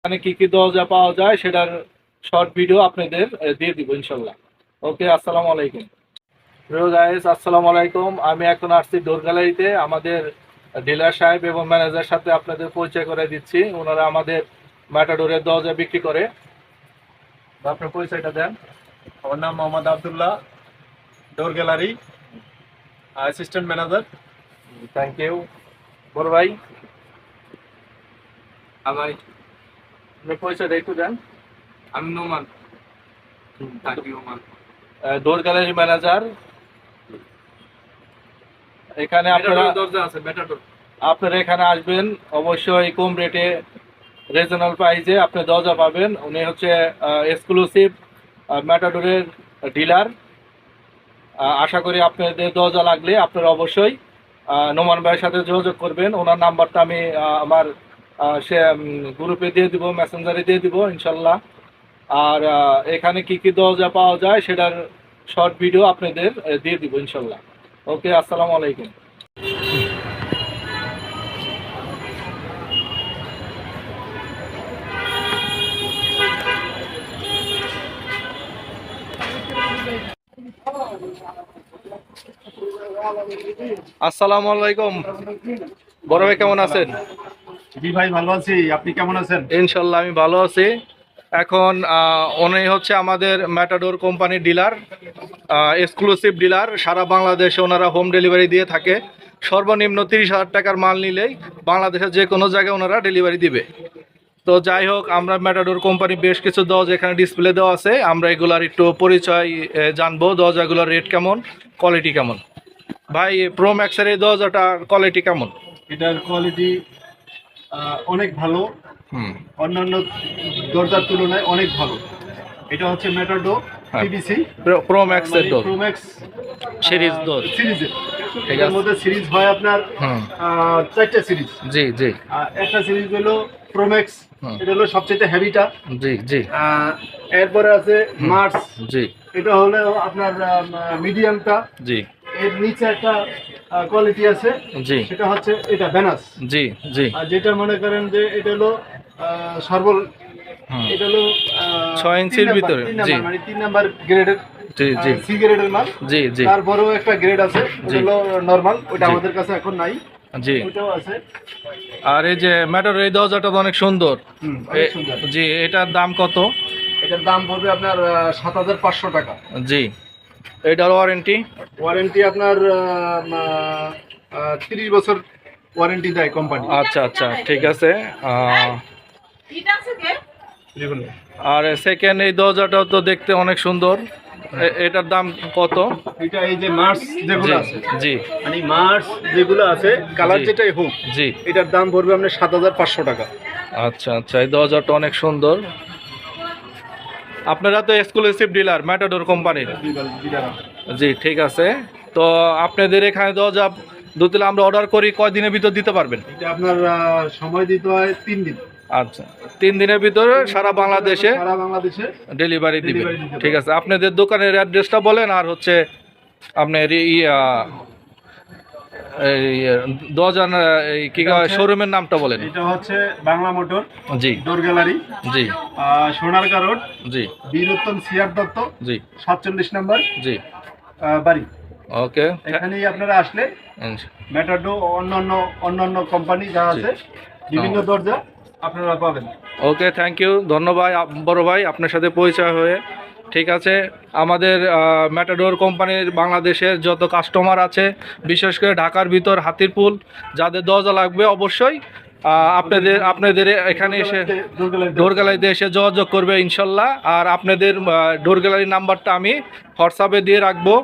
মানে কি কি দরজা পাওয়া যায় সেটার শর্ট ভিডিও আপনাদের দিয়ে দিব ইনশাল্লাহ। ওকে, আসসালামু আলাইকুম। হ্যালো গাইস, আসসালামু আলাইকুম। আমি এখন আসছি ডোর গ্যালারিতে। আমাদের ডিলার সাহেব এবং ম্যানেজার সাথে আপনাদের পরিচয় করে দিচ্ছি। ওনারা আমাদের ম্যাটাডোরের দরজা বিক্রি করে। আপনার পরিচয়টা দেন। আমার নাম Mohammad Abdullah, door gallery assistant manager. Thank you. বড় ভাই, ভাই, আপনার পরিচয়টা একটু দেন। আমি নোমান থাকি ওমান। ডোর গ্যালারি ম্যানেজার। এখানে আপনারা দরজা আছে, মেটাডোর। আপনারা এখানে আসবেন, অবশ্যই কম রেটে রিজনেবল প্রাইসে আপনি দরজা পাবেন। উনি হচ্ছে এক্সক্লুসিভ ম্যাটাডোরের ডিলার। আশা করি আপনাদের দরজা লাগলে আপনারা অবশ্যই নোমান ভাইয়ের সাথে যোগাযোগ করবেন। ওনার নাম্বারটা আমি আমার সে গ্রুপে দিয়ে দিব, মেসেঞ্জারে দিয়ে দিব ইনশাল্লাহ। আর এখানে কি কি দরজা পাওয়া যায় সেটার শর্ট ভিডিও আপনাদের দিয়ে দিব ইনশাল্লাহ। ওকে, আসসালামু আলাইকুম। আসসালামু আলাইকুম। বড় ভাই কেমন আছেন? জি ভাই, ভালো আছি। আপনি কেমন আছেন? ইনশাল্লাহ আমি ভালো আছি। এখন উনি হচ্ছে আমাদের ম্যাটাডোর কোম্পানির ডিলার, এক্সক্লুসিভ ডিলার। সারা বাংলাদেশে ওনারা হোম ডেলিভারি দিয়ে থাকে। সর্বনিম্ন 30,000 টাকার মাল নিলেই বাংলাদেশের যে কোনো জায়গায় ওনারা ডেলিভারি দিবে। তো যাই হোক, আমরা ম্যাটাডোর কোম্পানি বেশ কিছু দরজা এখানে ডিসপ্লে দেওয়া আছে। আমরা এগুলার একটু পরিচয় জানবো, দরজাগুলোর রেট কেমন, কোয়ালিটি কেমন। ভাই, প্রো ম্যাক্সের এই দরজাটার কোয়ালিটি কেমন? এটার কোয়ালিটি অনেক ভালো, হুম, অন্যান্য দরজার তুলনায় অনেক ভালো। এটা হচ্ছে মেটাডোর পিভিসি প্রো ম্যাক্সের ডোর প্রোম্যাক্স সিরিজ ডোর। সিরিজের। ঠিক এর আছে। মধ্যে সিরিজ হয় আপনার হুম, 4টা সিরিজ। জি জি একটা সিরিজ হলো প্রোম্যাক্স, হুম। এটা হলো সবচেয়ে হেভিটা। জি জি এরপরে আছে মার্স, জি এটা হলো আপনার মিডিয়ামটা। জি এর নিচে একটা কোয়ালিটি আছে, জি সেটা হচ্ছে এটা ভেনাস। জি জি আর যেটা মনে করেন যে এটা হলো সর্বল, হুম। এটা হলো 6 ইঞ্চির ভিতরে। জি মানে 3 নাম্বার গ্রেডের, জি জি সি গ্রেডের মাল। জি জি তারপরেও একটা গ্রেড আছে, জি। ওটা হলো নরমাল, ওটা জি। আমাদের কাছে এখন নাই, জি। ওটাও আছে। আর এই যে ম্যাটার এই দরজাটা তো অনেক সুন্দর। অনেক সুন্দর। জি, এটার দাম কত? এটার দাম পড়বে আপনার 7,500 টাকা। জি, এটার ওয়ারেন্টি? ওয়ারেন্টি আপনার 30 বছর ওয়ারেন্টি দেয় কোম্পানি। আচ্ছা আচ্ছা, ঠিক আছে। আর সেকেন্ড এই দরজাটাও তো দেখতে অনেক সুন্দর। এটার দাম কত? এটা এই যে মার্স যেগুলো জি আছে, জি মানে মার্স যেগুলো আছে, কালার জি। যেটাই হোক, জি, এটার দাম পড়বে আপনার 7,500 টাকা। আচ্ছা আচ্ছা, এই দরজাটা অনেক সুন্দর। আপনারা তো এক্সক্লুসিভ ডিলার ম্যাটাডোর কোম্পানির। জি, ঠিক আছে। তো আপনাদের এখানে দরজা দিতে আমরা অর্ডার করি, কয় দিনের ভিতর দিতে পারবেন? এটা আপনার সময় দিতে হয় 3 দিন। আচ্ছা, 3 দিনের ভিতরে সারা বাংলাদেশে সারা বাংলাদেশে ডেলিভারি দিবেন। Delivery দিতে ঠিক আছে, আপনাদের দোকানের অ্যাড্রেসটা বলেন। আর হচ্ছে আপনার এই দরজা এই কি শোরুমের নামটা বলেন। এটা হচ্ছে বাংলা মোটর জি ডোর গ্যালারি, জি সোনারকা রোড, জি বীরোত্তম সিআর দত্ত, জি 47 নম্বর জি বাড়ি। ওকে। এখানেই আপনারা আসলে মেটাডো অন্যান্য কোম্পানি যা আছে, বিভিন্ন দরজা আপনারা পাবেন। ওকে, থ্যাংক ইউ, ধন্যবাদ বড় ভাই, আপনার সাথে পরিচয় হয়ে। ঠিক আছে, আমাদের ম্যাটাডোর কোম্পানির বাংলাদেশের যত কাস্টমার আছে, বিশেষ করে ঢাকার ভিতর হাতিরপুল, যাদের দরজা লাগবে অবশ্যই আপনাদের এখানে এসে ডোর গ্যালারিতে এসে যোগাযোগ করবে ইনশাল্লাহ। আর আপনাদের ডোর গ্যালারির নাম্বারটা আমি হোয়াটসঅ্যাপে দিয়ে রাখবো।